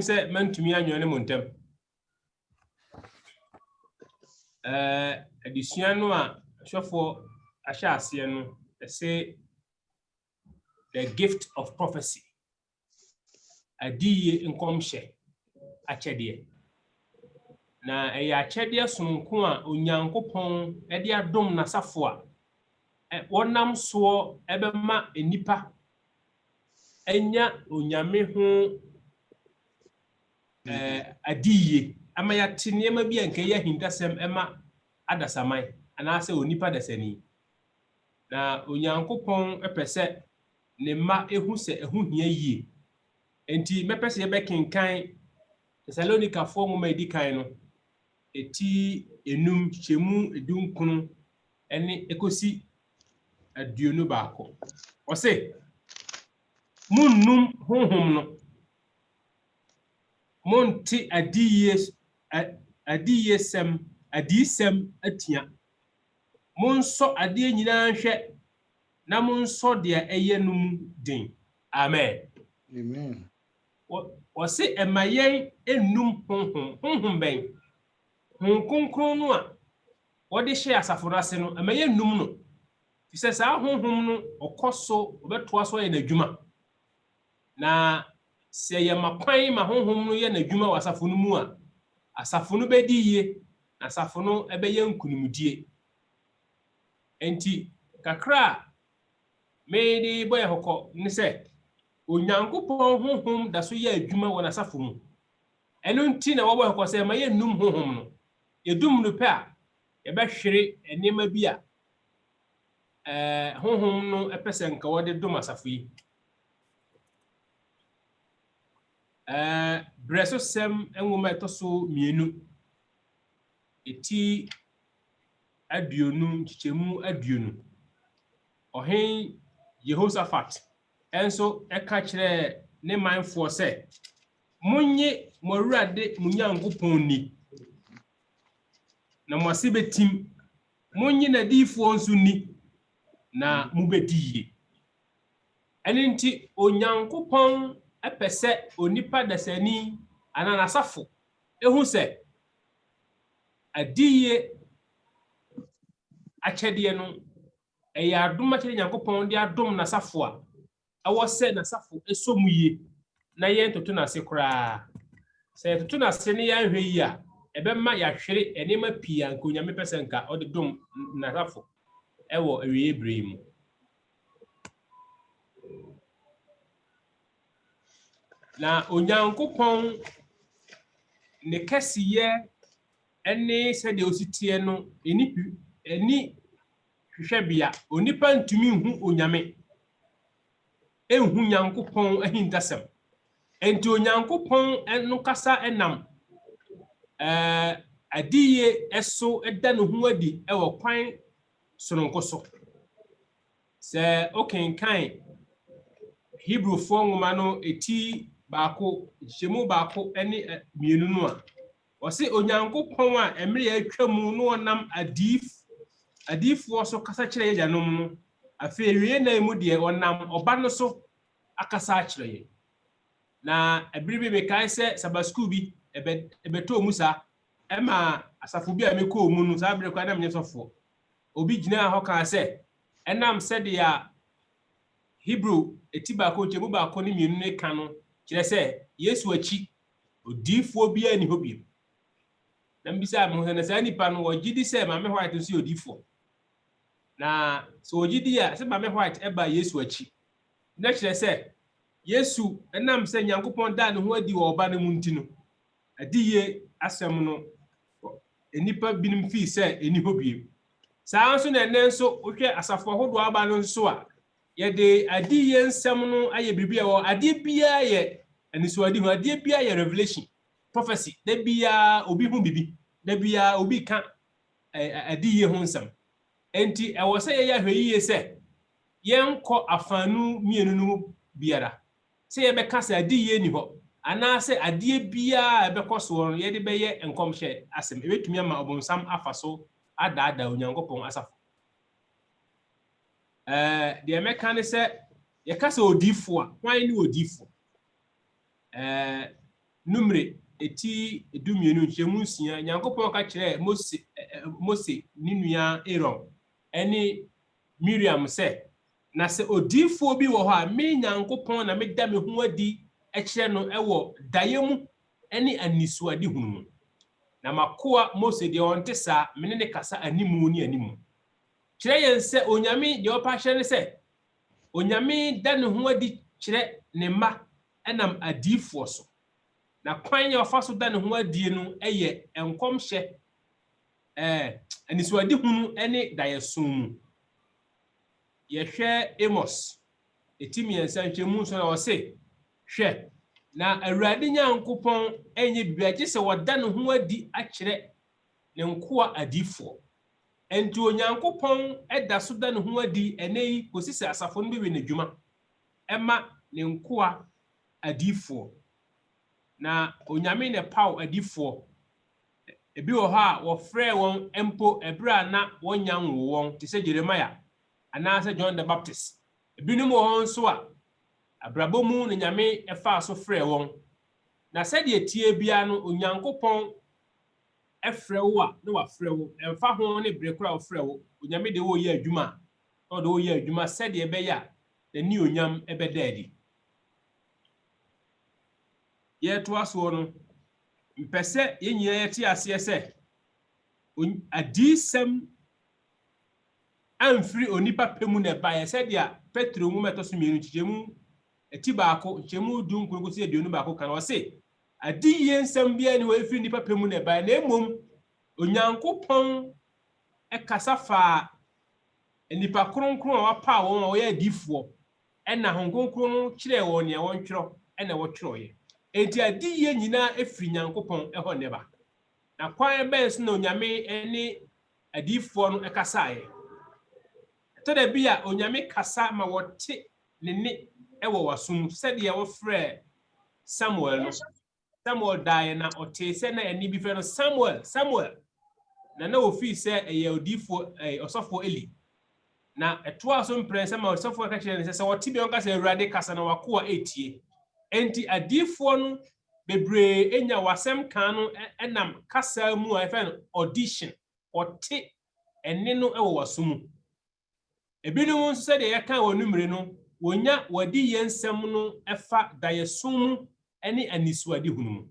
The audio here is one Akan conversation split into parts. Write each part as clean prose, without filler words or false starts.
say man to me and your montem. Additional show for Ashasian, say the gift of prophecy. A D in comshe, a chedie. Na a chedia sunkua, unyankopon, edia dom na safwa. Wonam so ebema enipa enya onyame ho adiye ama ya tinema bi anka ya hindasem ema adasamai anase onipa dasani na onyankopon epese ne ma ehu se ehu hia yie enti mepese ye bekenkan Thessalonica fo mo edikan no eti enum chemu edunkunu ene ekosi aduonu baako ose munnum honhom no monti adiyesem atia monso ade nyina hwe na monso de eyenum din amen Amen. Ose emayen enum honhom ben honkonkron no a wode hye asaforase no emayen num no fise saa honhom no okoso obeto aso ye n'adwuma na se ye makwan ma honhom no ye n'adwuma wasafo no mu a asafo no bedi yie na asafo no ebeye nkunumdie enti kakra me di boy hokọ ni se onyankopon honhom da so ye adwuma wọ n'asafo mu eno nti na wo boy hokọ se ma ye num honhom no ye dum no pe a ye behwere enema bi a honhom no epese nka wode dum asafo yi breso sem enwoma etoso mienu eti aduonu chichemu aduonu ohen Jehoshaphat enso eka kire ne manfo se munye morade munyankopon ni na mwase betim munye na difo nso ni na mubediye eninti onyankopon epese onipa dasani ananasafo ehu se adiye achede no eya adom achede nyankopon de adom nasafo a awo se nasafo esomuye na yen toto na se kura se toto na se ne ya hwe yi a ebema ya hwere enema pia nka onyame pese nka ode dom nasafo ewo ewie ebrem na onyankopon ne kesiye ene se de ositie no eni hwehwebia onipa ntumi hu onyame enhu nyankopon ahindasem enti onyankopon eno kasa enam adiye eso eda no hu adi ewo kwan sononkoso se okenkan Hebrew fo nwoma no eti baako jemu baako ene mienu no a wose onyankopon a emre ya atwamu no onam adifo so kasa kire ye janom no afi ewie na emu de onam oba no so akasa kire ye na ebribe me kai se sabasku bi ebeto musa ema asafo bi a meko mu no sa bre kwa na mnyesofo obi gina ho kan se enam se de ya Hebrew eti baako jemu baako ni mienu ne kan no kire se Yesu achi odifo bi ani ho bi na mbisa mo hene sa nipa no wogidi se mame white so odifo na so ogidi ya se mame white eba Yesu achi na kire se Yesu enam se nyankopon da ne ho adi wo oba ne mu ntino adiye asem no enipa binim fi se eni ho bi saa nso na enen so ohwe asafo hodo aba no nso a ye de adiye nsem no aye bibia wo ade bia ye eniso adi ho ade bia ye revelation prophecy da bia obi hu bibi da bia obi ka adiye ho nsem enti ewo se ye ya hweyiye se yenko afanu mienu no biara se ye be ka se adiye ni ho ana se ade bia ebekoso no ye de be ye enkomhye asem ebetumi ama obonsam afaso ada onyankopon asafo de emeka ne se ye ka se odifo a kwan ni odifo numere eti edumienu nchemu nsia Nyankopɔn ka kyerɛ Mose ne nua Aaron ɛne Miriam sɛ na sɛ odiifo bi wɔ hɔ a me Nyankopɔn na meda me ho adi ɛkyerɛ no ɛwɔ daeɛ mu ɛne anisuade hunu mu na makoa Mose deɛ ɔnte saa mene ne kasa animu ne animu kyerɛ yɛn sɛ onyame deɛ ɔpa hyɛ ne sɛ onyame da ne ho adi kyerɛ ne mma ɛnam adiifoɔ so na kwan yɛ ɔfa so da ne ho adi no ɛyɛ nkɔmhyɛ anisuade hunu ɛne daeɛso mu yɛhwɛ Amos etimiɛnsa nkyɛmu so na ɔse hwɛ na Awurade Nyankopɔn enye bibiagye sɛ wɔda ne ho adi akyerɛ ne nkoa adiifoɔ enti Onyankopɔn ɛda so da ne ho adi ɛnɛyi kosi sɛ asafo no bi n'adwuma ɛma ne nkoa adiifoɔ na onyame ne paw adiifoɔ ebi wɔ hɔ a wɔfrɛ wɔn empo ebra na wɔnya nwo wɔn te sɛ Jeremiah anaasɛ John the Baptist ebinom wɔ hɔ nso a abrabɔ mu ne nyame ɛfa so frɛ wɔn na sɛdeɛ tie bia no Onyankopɔn ɛfrɛ wo a na wafrɛ wo ɛmfa ho ne bere kora wafrɛ wo onyame de wo yɛ adwuma na ɔde wo yɛ adwuma sɛdeɛ ɛbɛyɛ a n'ani onyam ɛbɛda adi yɛtoa soɔ no mpɛ sɛ yɛn nyinaa yɛte aseɛ sɛ adisɛm amfiri onipa pɛmu na ɛbaeɛ sɛdeɛ Petro mu mɛtɔ so mmienu nkyɛmu eti baako nkyɛmu du nkron kosi aduonu baako kan ɔse adi yɛ nsɛm bia ne wɔafiri nipa pɛmu na ɛbaeɛ na mmom Onyankopɔn ɛkasa fa nipa kronkron a wapa wɔn a wɔyɛ adiifoɔ ɛna honkonkron no kyerɛ wɔn nea wɔntwerɛ ɛna wɔtwerɛɛ enti adi yɛ nyinaa efiri Nyankopɔn ɛhɔ neba na kwan bɛn so na onyame ɛne adiifoɔ no ɛkasaeɛ tɔda bi a onyame kasa ma wɔte ne ne ɛwɔ wasom sɛdeɛ wɔfrɛ Samuel no Samuel dae na ɔte sɛ na ɛni bi fɛ no Samuel na ofi sɛ ɛyɛ odiifoɔ ɔsɔfo Eli na ɛtoa so mprɛnsa ma ɔsɔfo ka kyerɛ ne sɛ wɔte bi ɔnka sɛ Awurade kasa na wakoa etie enti adiifoɔ no bebree enya wasɛm kan no ɛnam kasa mu a ɛfɛ no audition ɔte ɛne no ɛwɔ wasom mu ebinom nso sɛ deɛ yɛka wɔ numere no wonya wadi yɛn nsɛm no ɛfa daeɛso mu ɛne anisuade hunu mu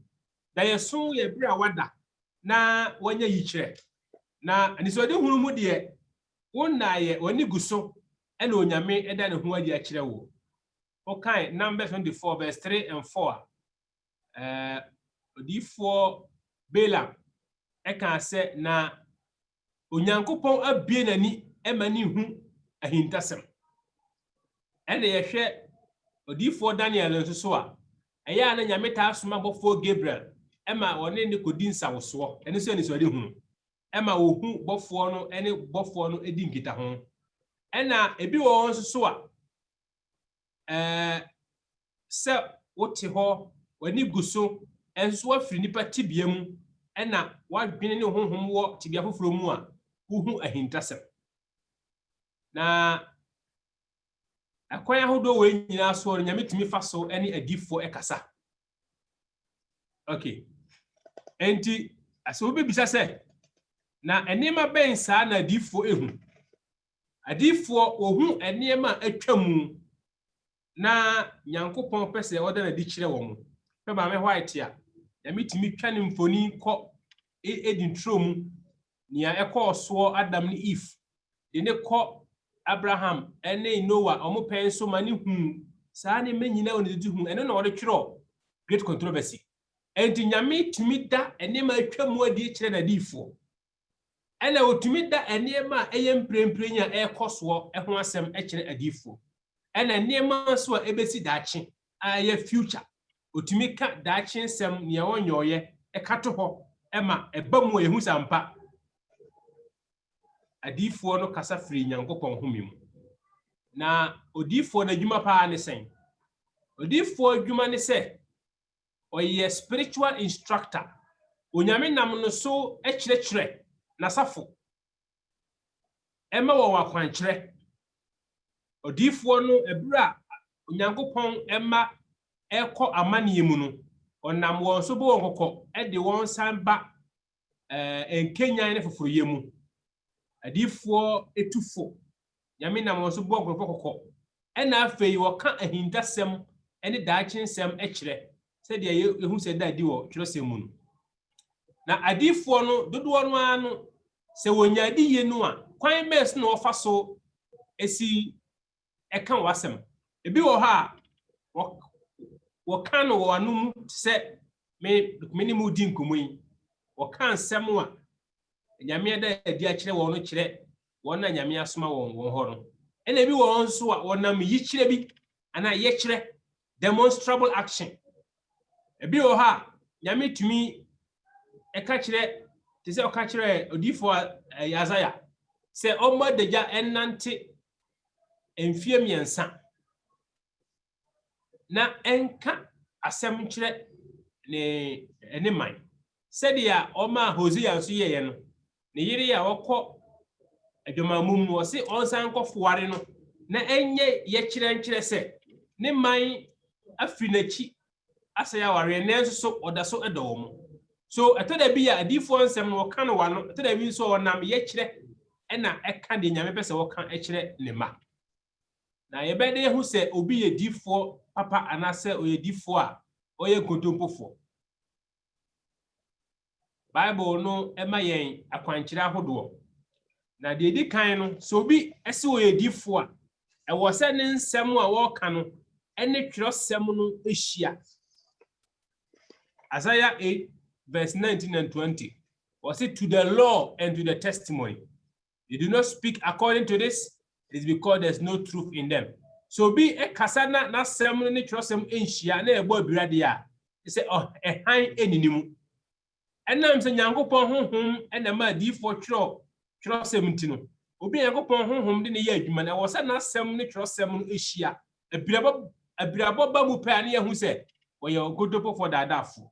daeɛso yɛ bere a wada na wanya yikyerɛ na anisuade hunu mu deɛ wonayɛ wani gu so ɛna onyame ɛda ne ho adi akyerɛ wo okay Numbers 24 verse 3 and 4 odiifoɔ Balaam ɛka sɛ na Onyankopɔn abie n'ani ɛma ne hu ahintasɛm ɛna yɛhwɛ odiifoɔ Daniel nso so a ɛyɛ a na nyame taa soma bɔfoɔ Gabriel ɛma wɔne ne kodi nsawosoɔ ɛne sɛ anisuade hunu ɛma wohu bɔfoɔ no ɛne bɔfoɔ no edi nkita ho ɛna ebi wɔ wɔn nso so a sɛ wote hɔ wani gu so ɛnso wafiri nipa tibia mu ɛna wadwene ne honhom wɔ tibia foforɔ mu a wohu ahintasɛm na akwan ahodoɔ wɔ nyinaa so no nyame tumi fa so ɛne adiifoɔ ɛkasa okay enti asɛ wobɛbisa sɛ na nneɛma bɛn saa na adiifoɔ ehu adiifoɔ ohu nneɛma atwa mu na Nyankopɔn pɛ sɛ ɔda na di kyerɛ wɔn pɛ ba me white a nyame tumi twa ne mfoni kɔ edi ntro mu nea ɛkɔɔ soɔ Adam ne Eve de ne kɔ Abraham ɛne Noah ɔmo pɛn so ma ne hu saa ne menyina wɔ ne di hu ɛno na ɔde twerɛ Great Controversy enti nyame tumi da nneɛma atwa mu adi kyerɛ na adiifoɔ ɛna otumi da nneɛma a ɛyɛ mprempren a ɛkɔ soɔ ɛho asɛm ɛkyerɛ adiifoɔ ɛna nneɛma so a ebesi daakye a ɛyɛ future otumi ka daakye nsɛm nea wɔnyɔɔyɛ ɛka to hɔ ɛma ɛba mu ehu sampa adiifoɔ no kasa firi Nyankopɔn home mu na odiifoɔ na adwuma paa ne sɛn odiifoɔ adwuma ne sɛ ɔyɛ spiritual instructor onyame nam no so ɛkyerɛkyerɛ nasafo ɛma wɔ wakwankyerɛ odiifoɔ no ebra Onyankopɔn ɛma ɛkɔ amaniɛ mu no onam won so bo nkokọ e de won san ba enkenyan ne foforoye mu adifo etufo nyame nam won so bo nkokọ e na afei wo ka ahindasem ene daachinsem e kire se de yehu se da di wo kirosem mu na adifo no dodo no ano se wonya di ye no a kwan bes no ofa so esi eka wasem ebi wo ha wo kan wo anum se me mu di nkomoyi wo kan sem a nyame da di a kire wo no kire wo na nyame asoma wo ho no ena bi wo nso a wonam yi kire bi ana ye kire demonstrable action ebi wo ha nyame tumi eka kire te se o ka kire odifo Isaiah se o modeja enante enfie miensa na enka asem kire ne man sedia o ma Hosea nso ye no ne yire ya wokọ adwamamum no se onsan kofoare no na enye ye kire nkire se ne man afinachi asaya ware ne nso so oda so edo mo so etoda bi ya adifo nsem no kan wa no etoda bi nso onam ye kire ena eka de nyame pese wo kan e kire ne ma na ye be de hu se obi ye difo papa anase oye difo a oye kontompofo Bible no ema yen akwankyira ahodo na de di kan no so obi ese oye difo a e wo se ne nsem a wo kan no ene twirosem no ehia Isaiah 8 verse 19 and 20 was it to the law and to the testimony they do not speak according to this it is because there's no truth in them so be e kasana na sem no ne twirosem enhia na ebo abirade a say oh han eninimu enam se nyankopon honhom ena ma difo twirosem ntino obi nyankopon honhom de ne ye adwuma na wo se na sem ne twirosem no ehia abirabo ba mu pa ne yehu se wo ye ogodopo for dadafo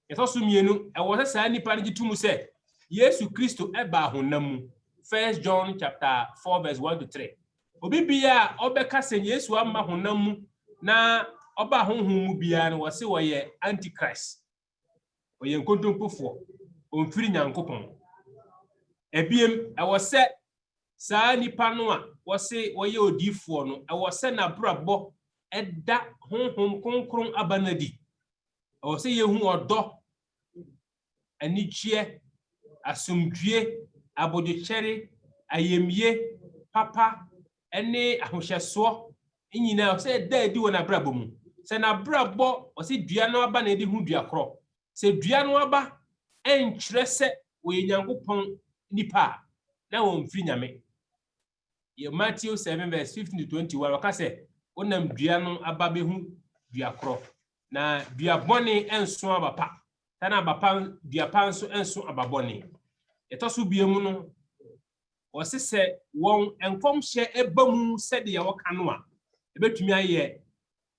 Etosu mienu e wo se sa nipa ne gitumu se Yesu Kristo eba honam 1 John chapter 4 verse 1 to 3 obi bia obeka se Yesu amma honam na oba honhom mu bia ne wo se wo ye antichrist wo ye nkontompofo onfiri nyankopon ebiem e wo se sa nipa no a wo se wo ye odifo no e wo se na brabo eda honhom konkron abanadi o se yehu odo anichie asumdwie abodochere ayemie papa ene ahohyeso nyina o se da edi wona brabo mu se na brabo o se dua no aba na edi hu dua kro se dua no aba enkyere se we nyankopon nipa na won firi nyame ye Matthew 7 verse 15 to 21 waka se onam dua no aba be hu dua kro na dua bone enso abapa tana abapa dua panso enso ababone etoso biemu no osese won enkomhye ebamu sede ye woka no a ebetumi aye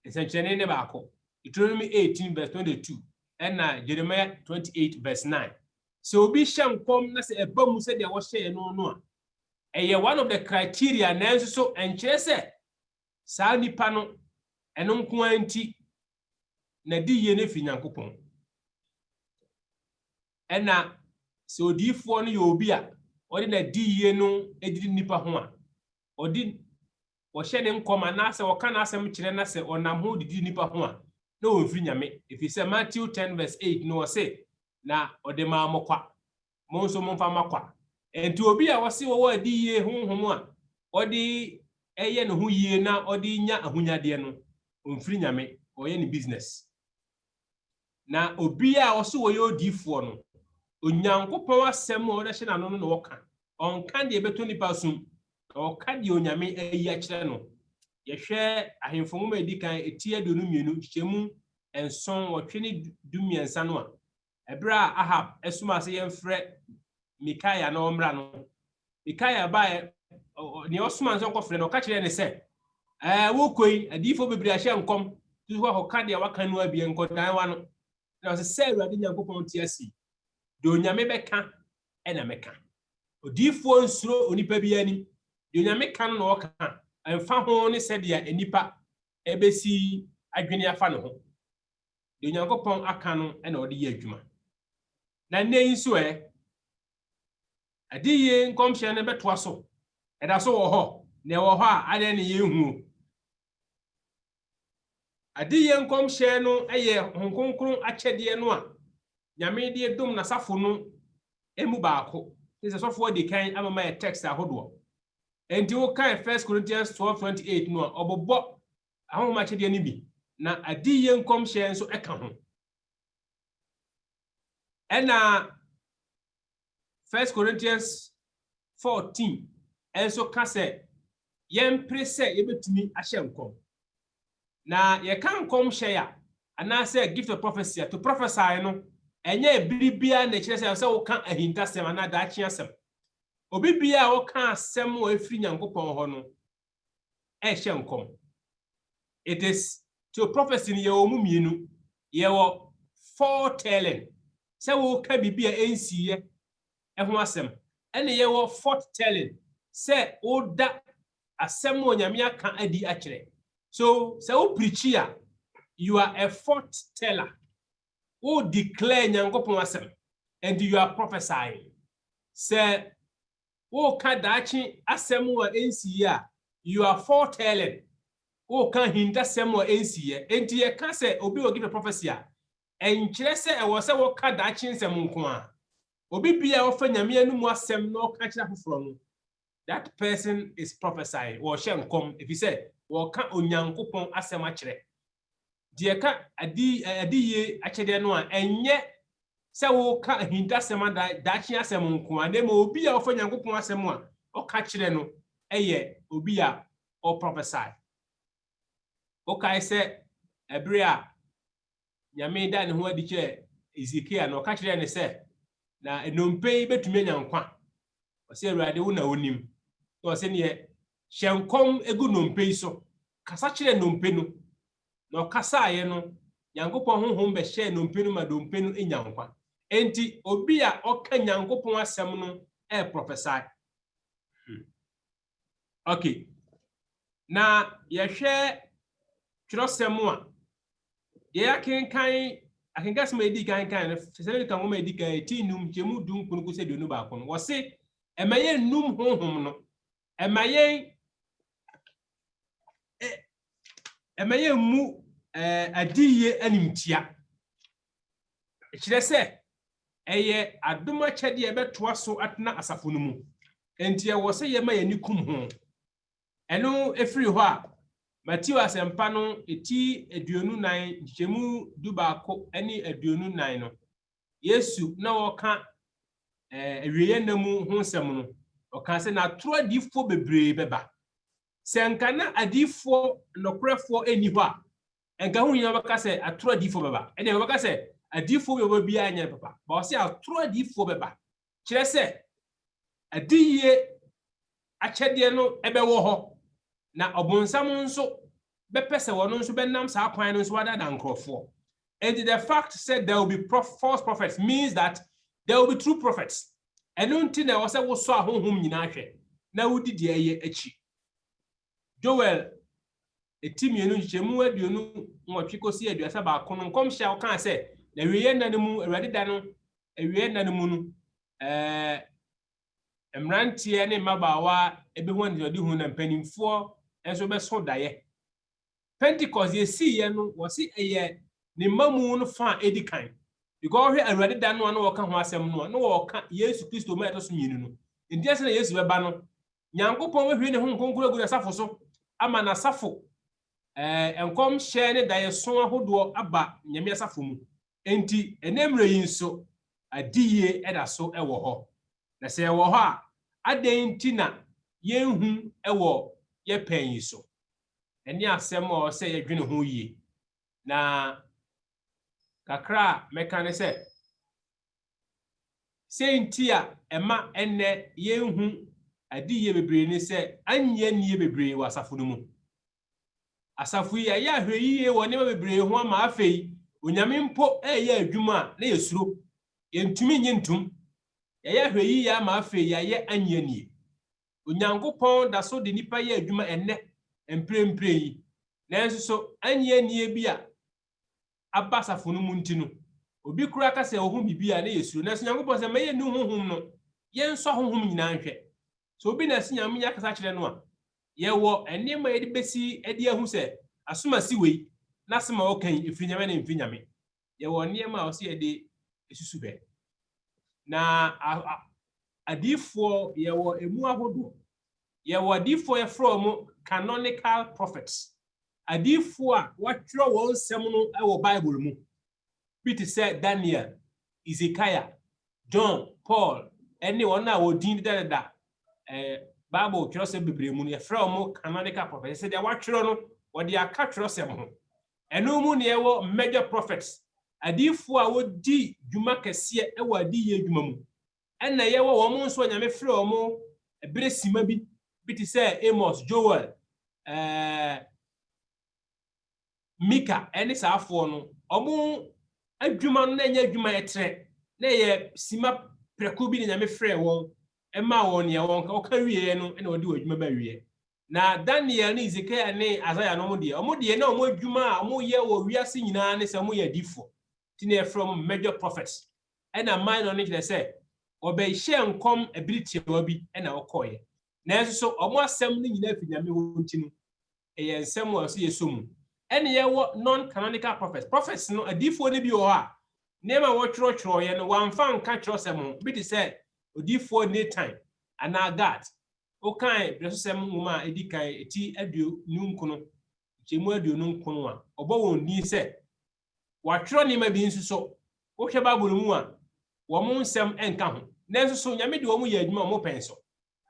esenkyene ne baako Deuteronomy 18 verse 22 and Jeremiah 28 verse 9 so obi hyenkom na se ebamu sede ye wo hye no no a eye one of the criteria na enso so enkyere se saa nipa no eno nko anti na di ye ne fi nyankopon ena se odifo no ye obi a odi na di ye no edidi nipa ho a odi wo hye ne nkoma na se wo ka na asem kire na se onam ho didi nipa ho a na wo mfiri nyame efi se Matthew 10 verse 8 no se na ode ma mokwa mo nso mo mfa makwa enti obi a wo se wo adi ye honhom a odi eye no ho yie na odi nya ahunyade no mfiri nyame oye ni business na obi a wo se wo ye odifo no onyankopon asem o de hye na no no woka onka de beto nipa sum oka de onyame ayi a kire no ye hwe ahemfo mu edikan etie do no mienu hyemu enson wotwe dumiensa no a ebra Ahab esuma se yemfrɛ Mikaia na omra no Mikaia ba ne osuma nso kofrɛ no ka kire ne se wo koi adifo bebri ahye nkom tu ho ka de waka no abie nkodan wa no na se se Awurade nyankopɔn tie asi do nyame beka ena meka odifo nsuro onipa bi ani do nyame kan no oka emfa ho ne se de enipa ebesi adwene afa no ho de Nyankopɔn aka no na ɔde yɛ adwuma na nei nso adiye nkɔmhyɛ no bɛtoa so ɛda so wɔ hɔ na ɛwɔ hɔ a ade ne yɛhu adiye nkɔmhyɛ no ɛyɛ honkonkron akyɛdeɛ no a Nyame de dom na safo no emu baako sɛ sɔfo de kan amama yɛ text ahodoɔ enti wo kan 1 Corinthians 12:28 no a ɔbobɔ ahoma akyɛdeɛ no bi na adiye nkɔmhyɛ nso ɛka ho ɛna 1 Corinthians 14 enso ka sɛ yɛmpere sɛ yɛbɛtumi ahyɛ nkɔm na yɛka nkɔm hyɛ ya anaasɛ gift of prophecy to prophesy no enye biribia na kyerɛ sɛ wo ka ahintasɛm ana daakye asɛm obi bia wo ka asɛm wo afiri Nyankopɔn hɔ no ɛhyɛ nkɔm it is to prophecy ne yɛwɔ mu mienu yɛwɔ foretelling sɛ wo ka bibia ensiye ɛho asɛm ɛne yɛwɔ foretelling sɛ wo da asɛm wo Nyame aka adi akyerɛ so sɛ wo preach ya you are a foreteller who declare Nyankopɔn asɛm and you are prophesying sɛ wo ka daakye asɛm wo ensiye you are foretelling wo ka hintasɛm wo ensiye enti yɛ ka sɛ obi wo give a prophecy a enkyerɛ sɛ ɛwɔ sɛ wo ka daakye nsɛm nko a obi bia wo fa Nyame anu mu asɛm na ɔka kyerɛ afoforo no that person is prophesying wo hyɛ nkɔm efi sɛ wo ka Onyankopɔn asɛm akyerɛ die ka adiye akyɛdeɛ no a enye sɛ wo ka hintasɛm daakye asɛm nko a na mo obi a wo fa Nyankopɔn asɛm a ɔka kyerɛ no ɛyɛ obi a o prophesy okay sɛ ɛbere a Nyame da ne ho adi kyerɛ Ezekiel na ɔka kyerɛ ne sɛ na enompe betumi nyankwa ɔsɛ Awurade wo na onim ɔsɛ ne hyɛ nkɔm egu nompe so kasa kyerɛ nompe no na ɔkasa ayɛ no Nyankopɔn honhom bɛ hyɛ nompe no ma dompe no enyankwa enti obi a ɔka Nyankopɔn asɛm no prophesy okay na yɛhwɛ twerɛsɛm a yɛakenkan akengasɛm edi kan no sɛ kan ngoma edi kan ti num kyemu dum kunu sɛ duonu ba kono wɔ se ɛmayɛ num honhom no ɛmayɛ mu adiye animtia kyerɛ sɛ ɛyɛ adoma kyɛde ɛbɛtoa so atena asafo no mu enti ɛwɔ sɛ yɛma yɛni kum ho ɛno efiri hɔ a Matthew asɛmpa no eti 29 kyemu du baako ɛne 29 no Yesu na wɔka awieye namu ho nsɛm no ɔka sɛ na toro adifo bebree bɛba sɛ nka na adifo nokorɛfo eni hɔ a enka ho nyina bɛka sɛ atoro adifo bɛba ɛne bɛka sɛ adifo bɛba bia anya papa ba ɔsɛ atoro adifo bɛba kyerɛ sɛ adiye akyɛdeɛ no ɛbɛwɔ hɔ na ɔbonsam nso bɛpɛ sɛ wɔno nso bɛnam saa kwan no nso wada da nkrɔfo and the fact said there will be false prophets means that there will be true prophets ɛno nti na wɔsɛ wo so ahonhom nyina hwɛ na wodi de ɛyɛ akyi Joel etimienu nkyemu aduonu nwɔtwe kosi aduasa baako no nkɔmhyɛ wo kan sɛ na wiye nna no mu Awurade da no awiye nna no mu no emrantie ne mabaawa ebehu anjodi hu na mpanimfoɔ enso bɛso daye Pentecost yesiye no wɔsi ɛyɛ ne mamu no fa edikan because hwe Awurade da no ano wɔka ho asɛm no no wɔka Yesu Kristo ma ɛto so mienu no ntia sɛ na Yesu bɛba no Nyankopɔn behwe ne ho nkonkoro gu asafo so ama na safo enkom hyɛ ne daye so ahodoɔ aba Nyame asafo mu enti enemre yi nso adiye ɛda so ɛwɔ hɔ na sɛ ɛwɔ hɔ a adan ti na yenhu ɛwɔ ye pan yi so ɛne asɛm a ɔsɛ yɛdwene ho yie na kakra meka ne sɛ senti a ɛma ɛnɛ yenhu adiye bebree ne sɛ anye nie bebree wɔ asafo no mu asafo yi ya ahwɛ yie wɔ ne bebree ho ama afei onyame mpo ɛyɛ adwuma na yɛsuro yɛntumi nyintum ya ahwɛ yie ama afei ya anye nie Onyankopɔn da so de nipa yɛ adwuma ɛnɛ emprempre yi nanso so anye nie bi a aba asafo no mu ntino obi kura ka se ohun bibia na yesu na Nyankopɔn se maye nu honhom no ye nso honhom nyina nhwe so obi na sinyam nya kasa kire no a ye wo enema ye de besi ede ahu se asoma si wei na sema okan efinyame na mfinyame ye wo nema o se ye de esusu be na adifo ye wo emu ahodo ye wo adifo ye from canonical prophets adifo a watwero won sem no e wo Bible mu Peter said Daniel, Ezekiah, John, Paul, anyone na wodin da Bible twerɛ sɛ bebree mu no yɛfrɛ mo canonical prophets sɛ deɛ watwerɛ no wɔde aka twerɛ sɛ mo ɛno mu ne ɛwɔ major prophets adifo a wodi dwuma kɛseɛ ɛwɔ adiyɛ dwuma mu ɛna yɛwɔ wɔn nso nyame frɛ wɔn ebere sima bi te sɛ Amos, Joel, Mika ɛne saafoɔ no ɔmo adwuma no na nya adwuma etre na ye sima preko bi ne nyame frɛ wɔn ɛma wɔn ne wɔn ka ɔka wie no na wɔde adwuma ba wie na Daniel ne Ezekiel ne Isaiah no mo de na ɔmo adwuma a ɔmo yɛ wɔ wiase nyinaa ne sɛ ɔmo yɛ difo ti ne from major prophets ɛna minor ne kyerɛ sɛ ɔbɛhyɛ nkom ability wa bi ɛna ɔkɔɛ na nso so ɔmo asɛm ne nyinaa fi nyame wɔ nti no ɛyɛ nsɛm wɔ so yɛ somu ɛne yɛwɔ non-canonical prophets no adifo ne bi wɔ ha nema wɔtwerɛtwerɛ yɛ no wɔamfa nka kyerɛsɛm bi te sɛ odifo Nathan ana Gad okan brɛsosɛm nwoma a edi kan eti aduo nunkono kyemu aduo nunkono a ɔbɔ wɔn din sɛ wɔatwerɛ nema bi nso so wohwɛ Bible mu a wɔn nsɛm ɛnka ho nanso so nyame de wɔn yɛ adwuma wɔn pɛn so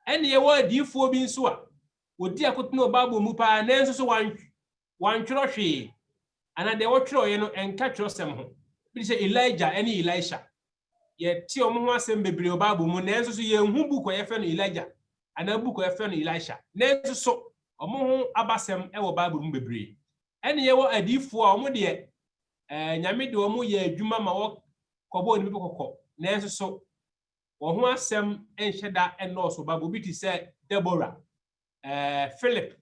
ɛne yɛwɔ adifo bi nso a odi akotena Bible mu paa nanso so wantwerɛ hwee ana de wɔtwerɛ yɛ no ɛnka kyerɛsɛm ho bi sɛ Elijah ɛne Elisha ye ti ɔmo ho asɛm bebree wɔ Bible mu nanso so ye hu book yɛfɛ no Elijah ana book yɛfɛ no Elisha nanso so ɔmo ho abasɛm ɛwɔ Bible mu bebree ɛne yɛwɔ adifo a ɔmo de nyame de ɔmo yɛ adwuma ma wɔ kɔbɔ ne bi kɔkɔ nanso so wɔ ho asɛm ɛnhyɛ da ɛnɔɔso Bible bi ti sɛ Deborah Philip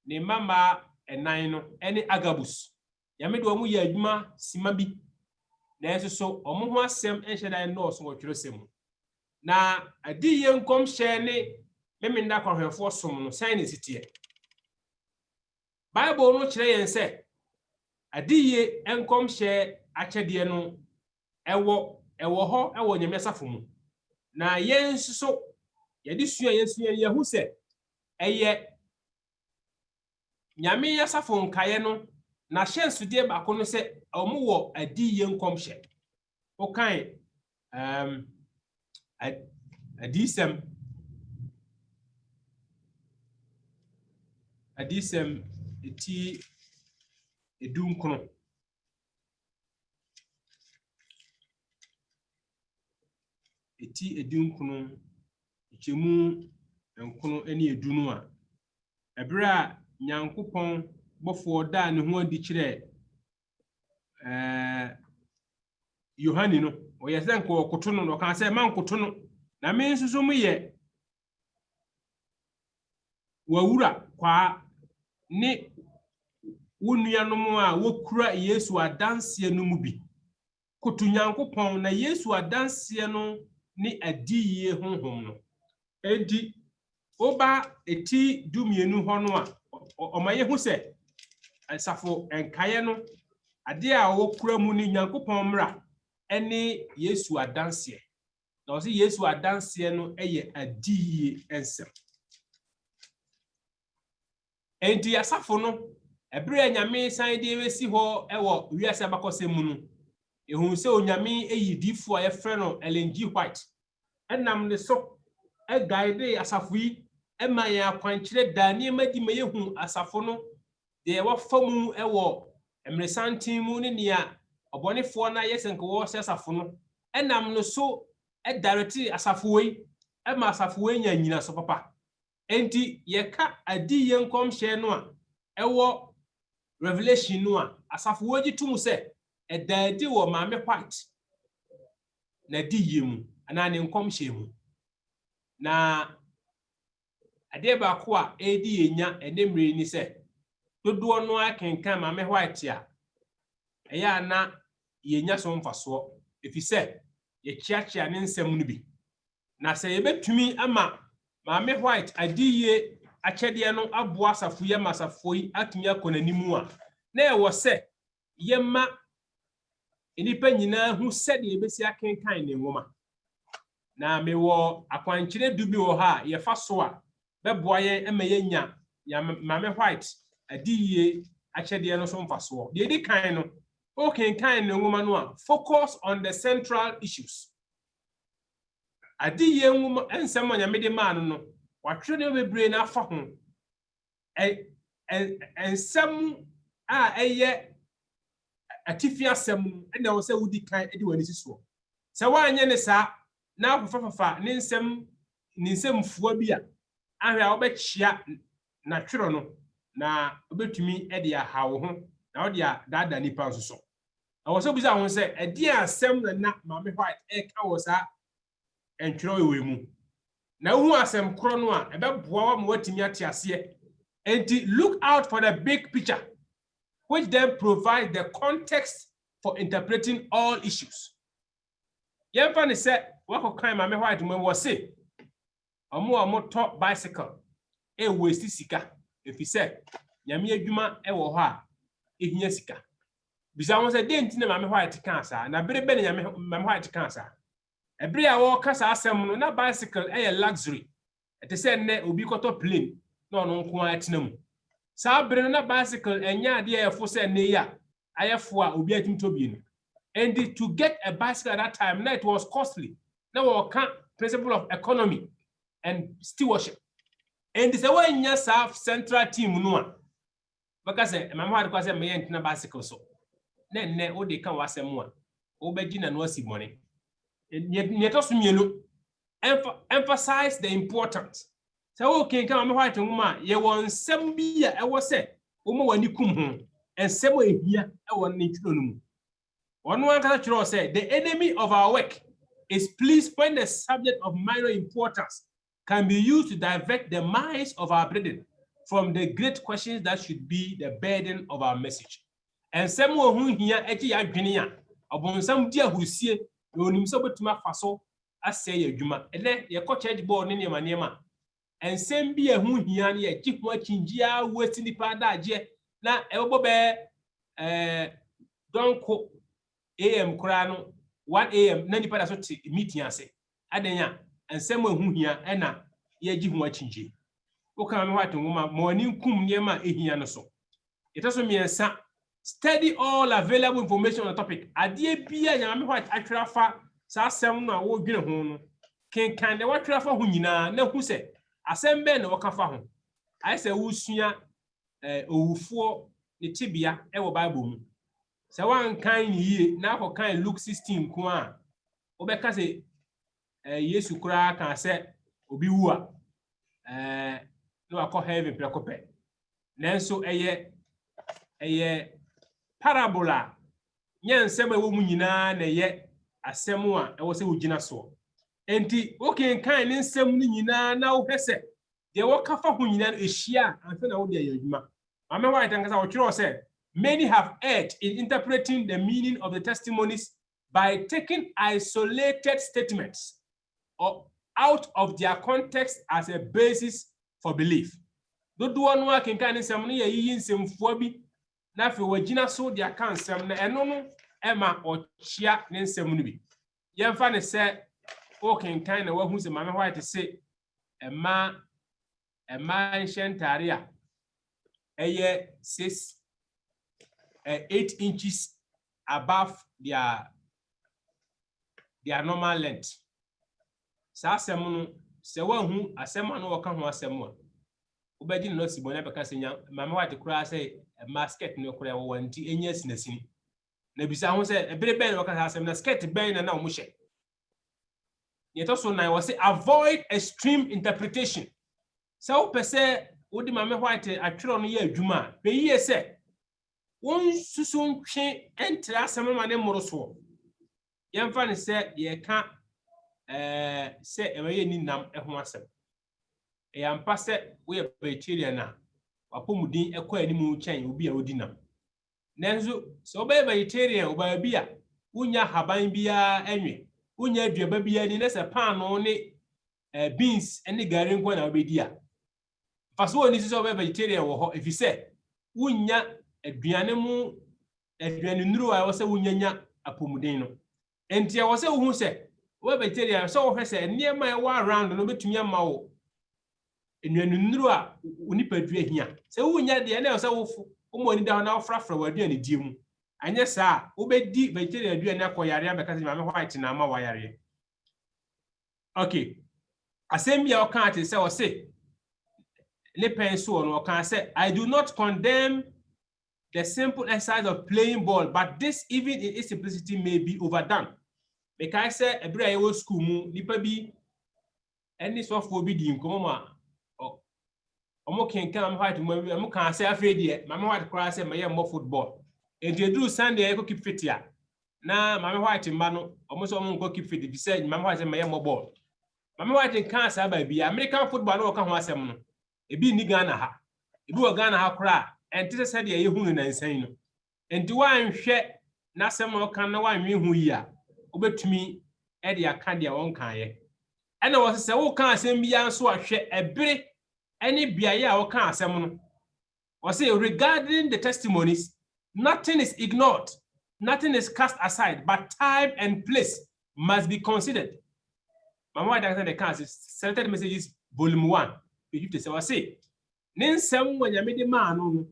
ne mama ɛnan no ɛne Agabus nyame de ɔmo yɛ adwuma sima bi nanso so ɔmo ho asɛm ɛnhyɛ da ɛnɔɔso wɔ twerɛsɛm na adiyɛ nkom hyɛ ne memenda kwahwɛfoɔ som no sɛn ne sitiɛ Bible no kyerɛ yɛn sɛ adiyɛ nkom hyɛ akyɛdeɛ no ɛwɔ hɔ ɛwɔ nyame asafo mu na yɛn so yɛde sua yɛhu sɛ ɛyɛ nyame asafo nkaeɛ no na hyɛnsodeɛ baako no sɛ ɔmo wɔ adiyɛ nkom hyɛ okan adisɛm eti edunkono ikyemu nkono ene edunu a ebere a Nyankopɔn bɔfoɔ da ne ho adi kyerɛ Yohane no ɔyɛ sɛ nko koto no ɔka sɛ man koto no na me nso so mu yɛ wawura kwa ne wonuanom a wokura Yesu adanse no mu bi koto Nyankopɔn na Yesu adanse no ne adiyie honhom no edi oba eti dumienu hɔ no a ɔmaye hu sɛ asafo enkaye no ade a wokura mu ni Nyankopɔn mmra ene Yesu adanse na ɔse Yesu adanse no ɛyɛ adiyie ensem enti asafo no ebere nyame san de wesi hɔ ɛwɔ wiase abakɔsɛ mu no ehun sɛ onyame eyi difo a yɛfrɛ no Ellen G. White enam ne so guide asafo yi ema yɛ akwankyerɛ da nneɛma di ma yɛhu asafo no de wɔfa mu ɛwɔ emresanten mu ne nea ɔbɔnefoɔ na yɛsɛnka wɔ sɛ asafo no enam no so direct asafo yi ema asafo yi nya nyina so papa enti yɛka adiyɛ nkom hyɛ no a ɛwɔ Revelation no a asafo yi tum sɛ ɛdaadi wɔ Maame White na diyɛ mu ana ne nkom hyɛ mu na ade baako a edi yenya enemre ni sɛ dodoɔ no akenkan Maame White a ɛyɛ na yɛnya so mfasoɔ efisɛ yɛkyeakyea ne nsɛm no bi na sɛ yɛbɛtumi ama Maame White adiyie akyɛdeɛ no aboa asafoyɛ masafoyi atumi akɔ n'anim a na ɛwɔ sɛ yɛma nipa nyinaa hu sɛdeɛ yɛbɛsi akenkan ne nwoma na mewɔ akwankyerɛ du bi wɔ ha yɛfa so a bɛboa yɛn ama yɛnya Maame White adiyie akyɛdeɛ no so mfasoɔ deɛ di kan no okenkan ne nwoma no a focus on the central issues adiyie nwoma nsɛm a Nyame de maa no watwerɛ ne bebree na afa ho nsɛm a ɛyɛ atifi asɛm no ɛna wɔ sɛ wodi kan de w'ani si soɔ sɛ woanyɛ ne saa na afofafafa ne nsɛm fua bi a ahwɛ a wobɛkyia na twerɛ no na wobɛtumi de aha wo ho na wode dada nipa nso so ɛwɔ sɛ bisa ho sɛ ɛdeɛ asɛm na Maame White ɛka wɔ saa ɛntwerɛ wɔ mu na wohu asɛm korɔ no a ɛbɛboa wa ma watumi ate aseɛ enti look out for the big picture which then provides the context for interpreting all issues. Yɛmfa ne sɛ wakɔkan Maame White mu wɔ se ɔmo a motɔ bicycle waste sika efisɛ Nyame adwuma wɔ hɔ a ehia sika. Bisa ho sɛ den nti na Maame White ka saa na bere bɛ na Maame White ka saa. Ebere a wɔka saa asɛm no na bicycle luxury. Ɛte sɛ nnɛ obi kɔtɔ plane na ɔno nko a tena mu. Saa bere no na bicycle enya ade a yɛfo sɛ nne ya ayɛfo a obi atim to bi no. And to get a bicycle at that time, now it was costly. Now we can principle of economy and stewardship. And this is why you have central team no. Because Maame White because me enter bicycle so. Ne o de kan wase mu a. O be gina no asi money. Nye to so mienu emphasize the importance. So okay kan Maame White nwoma ye won nsɛm bi a ɛwɔ sɛ o ma wani kum ho. Nsɛm a ehia ɛwɔ ne ntwiro no mu. One can say the enemy of our work is pleased when the subject of minor importance can be used to divert the minds of our brethren from the great questions that should be the burden of our message. And some who here eti adwene a obonsam di ahurusie onim so betuma faso asɛ yadwuma ele ye kɔ church board ne nema and sem bi ehu hia ne ye gihu akinjia wati nipa daagye na ɛbɔ bɛ donko AM kurano 1 AM na nipa da so te meeting ase adenya ensem ehu hia na ye gi hu achinje o kan me White nwoma mo ani nkum niema ehia no so itaso miensa study all available information on the topic ade bia Maame White atwerafa sa asem no a wo dwene ho no kenkan de watwerafa ho nyina na hu se asem be na wakafa ho ai se wo sua owufo ne tibia wo Bible mu se wan kan yie na akɔkan Luke 16 ko a obɛka se Yesu kura kan se obi wu a no akɔ heaven prekɔpɛ nanso ɛyɛ parabola nya nsɛm a ɛwɔ mu nyinaa na ɛyɛ asɛm a ɛwɔ sɛ wogina so enti okenkan ne nsɛm no nyinaa na wo hwɛ sɛ deɛ wɔkafa ho nyinaa no ehyia ansa na wo de ayɛ adwuma Maame White ankasa wɔtwerɛ sɛ many have erred in interpreting the meaning of the testimonies by taking isolated statements or out of their context as a basis for belief. Dodoɔ no akenkan ne nsɛm no yɛ yiyi nsɛmfua bi na afei wagina so de aka nsɛm na ɛno no ɛma ɔkyia ne nsɛm no bi. Yɛmfa ne sɛ okenkan na wahu sɛ Maame White sɛ ɛma nhyɛ ntare a ɛyɛ 8 inches above their normal length. Sa asɛm no sɛ wahu asɛm no wɔka ho asɛm a wobɛgye no si bɔne bɛka sɛ nya Maame White kura sɛ basket no kura wɔ nti enya sinasini na bisa ho sɛ ebere bɛn na wɔka asɛm na skirt bɛn na wo mo hyɛ yɛtɔ so nan wɔ sɛ avoid extreme interpretation sɛ wopɛ sɛ wodi Maame White atwerɛ no yɛ adwuma a bɛyie sɛ won susu ntwe entra asɛm ma ne mmoro so yɛmfa ne sɛ yɛka sɛ ɛwɛyɛ ni nam ɛho asɛm ɛyampa sɛ woyɛ vegetarian na wapɔmudin ɛkɔ animu kyɛn obi a odi nam Nanso so be vegetarian oba bia unya haban bia enwe unya aduaba bia ni na se pan no ne beans ene gari nko na obedi a faso oni so be vegetarian wo ho efise unya aduane mu aduane nuru a wo se unyanya apomuden no enti wo se wo hu se wo vegetarian so wo hwese niema e wa around no betumi ama wo aduane nuru a onipa dua hia se unya de na wo se wo umo ni da na frafra waduane die mu anye saa obedi vegetarian aduane akoyare abeka se mame white na ama wayare. Okay, asembia o kan ate se o se le penso no kan say I do not condemn the simple exercise of playing ball, but this even in its simplicity may be overdone. Because say every I was school mu nipa bi any software bi di nkomo ma omo kenkan am white mu kan say afre de mama white kra say maye mo football and they do Sunday I go keep fit ya na mama white mba no omo so omo go keep fit bi say mama white say maye mo ball mama white kan say ba bi American football no ka ho asem no ebi ni Ghana ha ebi wo Ghana ha kra enti se de ye hunu na nsan no enti wan hwe na asem no kan na wan hwe hu yi a obetumi e de aka de won kan ye ena wo se wo kan asem bi ya nso ahwe ebere any biaye a wo kan asem no wo say regarding the testimonies nothing is ignored, nothing is cast aside, but time and place must be considered. Mama wa da kan selected messages volume 1 page 57 say ninsem wanyame de ma no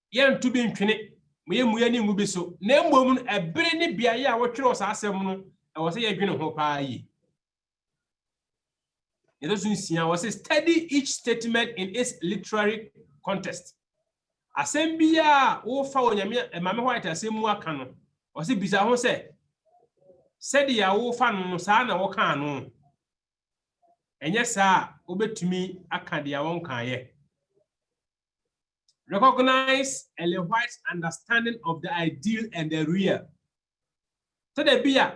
yen to bi ntwene muye ni ngubi so na mbom no ebere ne biaye a wo twere osa asem no e wo say ye dwene ho paa yi. It doesn't see was study each statement in its literary context. Asembia wo fa wonyame mame white asemu aka no o se bisa ho se said ya wo fa no sa na wo kan no enye sa obetumi aka de ya won kan ye. Recognize Ellen White's understanding of the ideal and the real. So the bia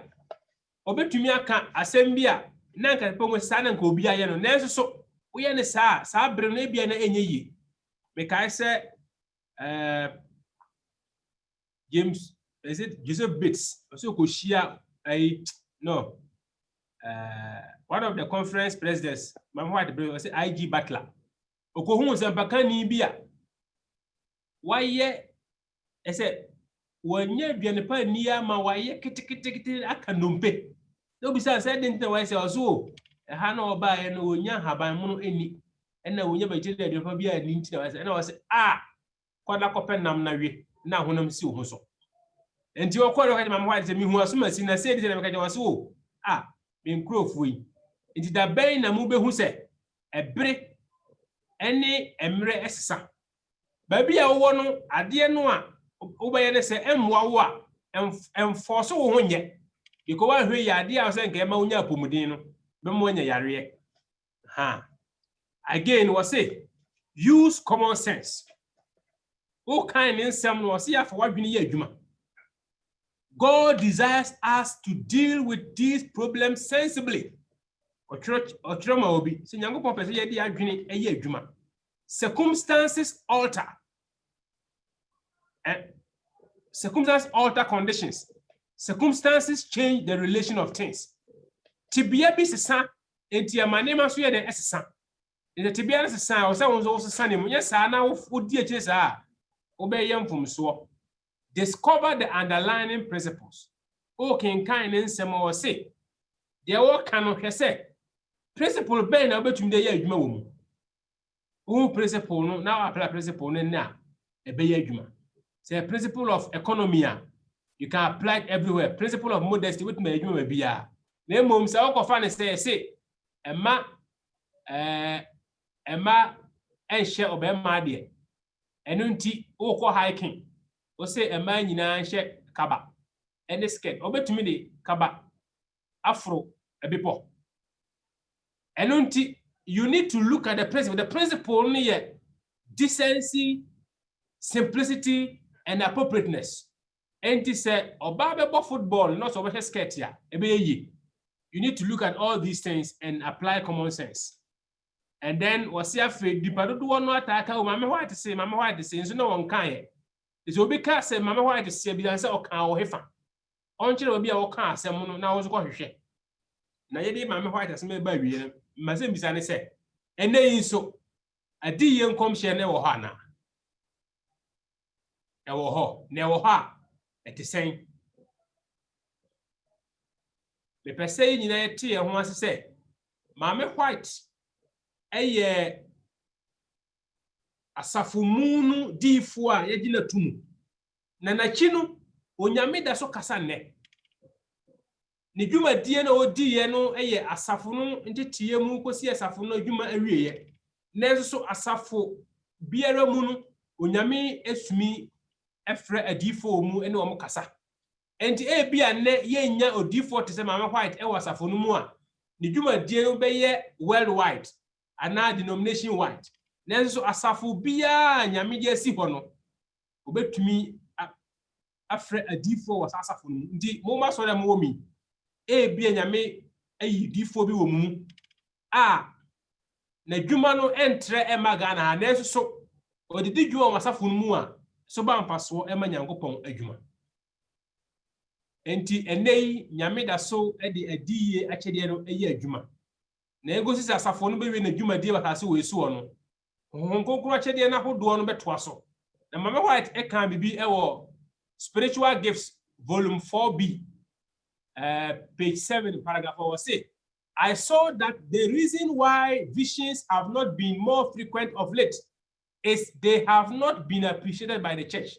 obetumi aka asembia na nka pongo sa na nka obi aye no nanso so wo ye ne sa bre no bia na enye yi me kai say James, is it Joseph Bates? Also, Koshia, one of the conference presidents, Mama White, was IG Butler. Okohun Zampakani Bia. Why, I said, when you're Bianipa near my way, kitty, I can numpe. No, besides, I didn't know I said, so a Hano by and Unya Habamuno any, and now when you're Bajilla, you'll be an interest. And I was, kwada kopen nam na wi na honam si ho so enti okoro ka mama white se mi hu asuma si na se de na ka so me nkrofo yi enti da ben na mu be hu se ebere ene emre esesa ba bia wo no ade no a wo be ye ne se emwa wo a emforso wo ho nye biko wa hwe ya ade a se nka ema wonya apomudin no be mo nya yare again we say use common sense. O kind in some no see for what we adwuma. God desires us to deal with these problems sensibly. Or church or trauma obi. So Nyankopon pese ye di adwene eye adwuma. Circumstances alter. Circumstances alter conditions. Circumstances change the relation of things. Tibia bi sesa enti amanema so ye den esesa. Enti tibia na sesa o se wonzo sesa ne munye sa na wo di eche sa. Discover the underlying principles. Okay, kind in some or say, there all cannot say. Principle ben now between the year you know. Principle no now apply principle now. A bay say a principle of economy. You can apply it everywhere. Principle of modesty with me you may be a name mum say Emma and share of Emma dear. Enunti okọ hiking o say e man nyina nhye kaba ene skirt obetumi de kaba afro ebipo enunti you need to look at the principle. The principle ni ye decency, simplicity and appropriateness. Enti say oba bebo football not over skirt ya ebe ye. You need to look at all these things and apply common sense. And then was ya fe dipado do one attack mama white say so no one can is obi ka say mama white se bi dan say oka wo hefa onchire obi a woka asem no na wo zo hwehwe na ye di mama white asem ba wie ma se mbisa ne se ene yi so adi ye nkom hye ne wo ha na e wo ho ne wo ha etisen me pese yi nyina ete ye ho ase se mama white eye asafumunu difu a yegina tumu na nachinu onyame da so kasa ne ne dwuma die na odi ye no eye asafo no ntetie mu kosi asafo no dwuma awie ye nenso so asafo biara mu no onyame esumi efre adifo mu ene wo kasa enti bia ne yenya odifo te se mama white e wasafo no mu a ne dwuma die no be ye worldwide ana denomination wide nenso asafo bia nyame je si ho no obetumi afre adifo wasasafo no ndi mo ma so na mo mi bia nyame ayi difo bi wo mu a na dwuma no entre emaga na nenso so odidi dwuma wasafo no mu a so ba mpaso ema nyankopon adwuma enti enei nyame da so de adiye akyede no ayi adwuma na egosi sa asafo no bewe na dwuma die batase wo esu no honkonkro akyede na hodo no betoa so na mama white e kan bibi e wo spiritual gifts volume 4b page 7 paragraph 4 say I saw that the reason why visions have not been more frequent of late is they have not been appreciated by the church.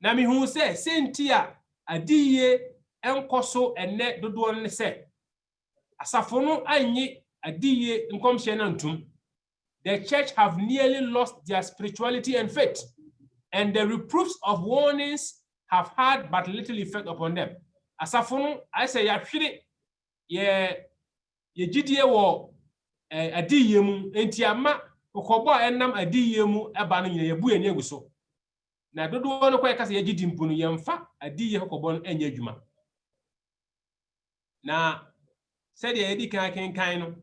Na mi hu say sentia adiye enkoso enne dodo ne say asafo no anyi adiye nkomhye na ntum. The church have nearly lost their spirituality and faith, and the reproofs of warnings have had but little effect upon them. Asafo no I say ya hwere ye gidie wo adiye mu enti ama okobo enam adiye mu eba no nyina ye bu eni aguso na dodo no kwa kasa ye gidi mpu no ye mfa adiye okobo no enya adwuma na said ye di kan no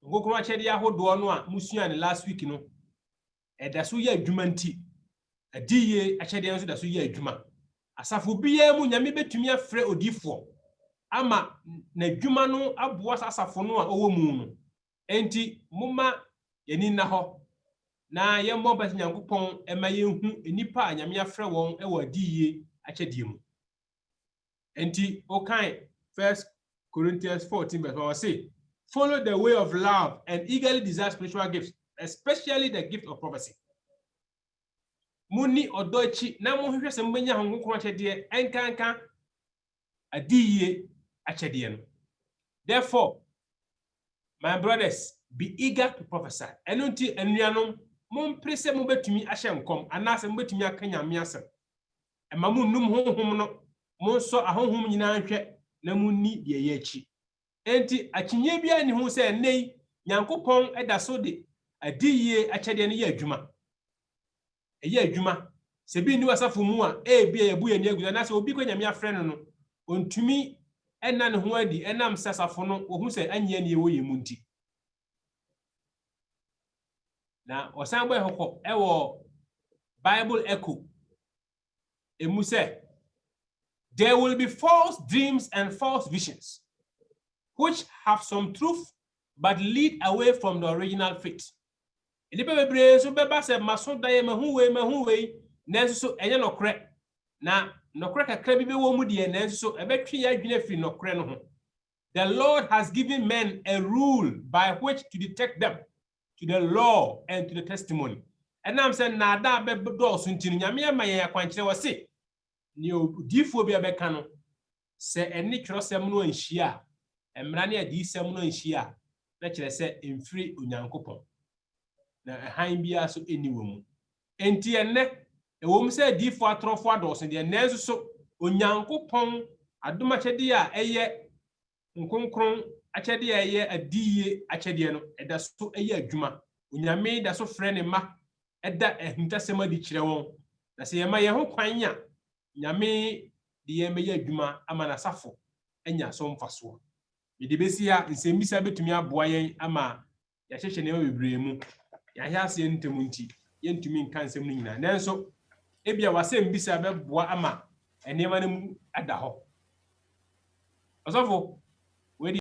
ngokoro achede ya hodo no a musua ne last week no eda so ye adwuma nti adiye achede nso da so ye adwuma asafo biya mu nyame betumi afre odifo ama na adwuma no aboa asafo no a owo mu no enti muma yani na ho na ye mbomba nyankopon ema ye hu enipa a nyame afre won e wadiye akyedie mu enti okan 1 Corinthians 14 verse 1 say follow the way of love and eagerly desire spiritual gifts, especially the gift of prophecy. Muni odochi na mo hwehwe se mbenya honkonkron akyede enkanka adiye akyede no. Therefore, my brothers, be eager to prophesy. Enunti enuanom momprese mo betumi ahye nkom anase mo betumi akanya me asem. Ema mo num honhom no mo so ahonhom nyina hwɛ na munni de ye achi. Enti akinye bia ni hu se nei nyankopon eda so de adiye akyede no ye adwuma. Eye adwuma se bi ni wasafo mu a bia ye bu ye ni aguza na se obi kwanya me afre no ontumi ena ne ho adi enam sasafo no wo hu se anya ne wo ye mu nti. Na osanbo ehoko ewo Bible echo emu se there will be false dreams and false visions which have some truth but lead away from the original faith. Enipa bebre so beba se maso daye mahu we nenso so enye nokre na nokre kakra bi be wo mu de nenso so ebetwe ya adwene firi nokre no ho. The Lord has given men a rule by which to detect them to the law and to the testimony. And I'm saying na da be do so ntinu nyame amaye akwankire wo se ni odifo bi abeka no se eni twrosem no anhia emra ne adisem no anhia na kire se emfiri onyankopon na han bia so eniwo mu enti enne ewom se adifo atrofo adoso de nenso so onyankopon adoma kyede a eye nkonkron akyede a eye adiye akyede no eda so eye adwuma onyame da so frɛ ne ma eda ehuntasem adi kyerɛ won na se yema ye ho kwanya nyame de ye meye adwuma ama na safo anya so mfaso mede besi ha nsembisa betumi aboa yen ama ya hyehye ne bebre mu ya hia se ntemu nti yentumi nka nsem no nyina nanso ebia wasɛm bisa bɛboa ama nneɛma no mu ada hɔ ɔsɔfo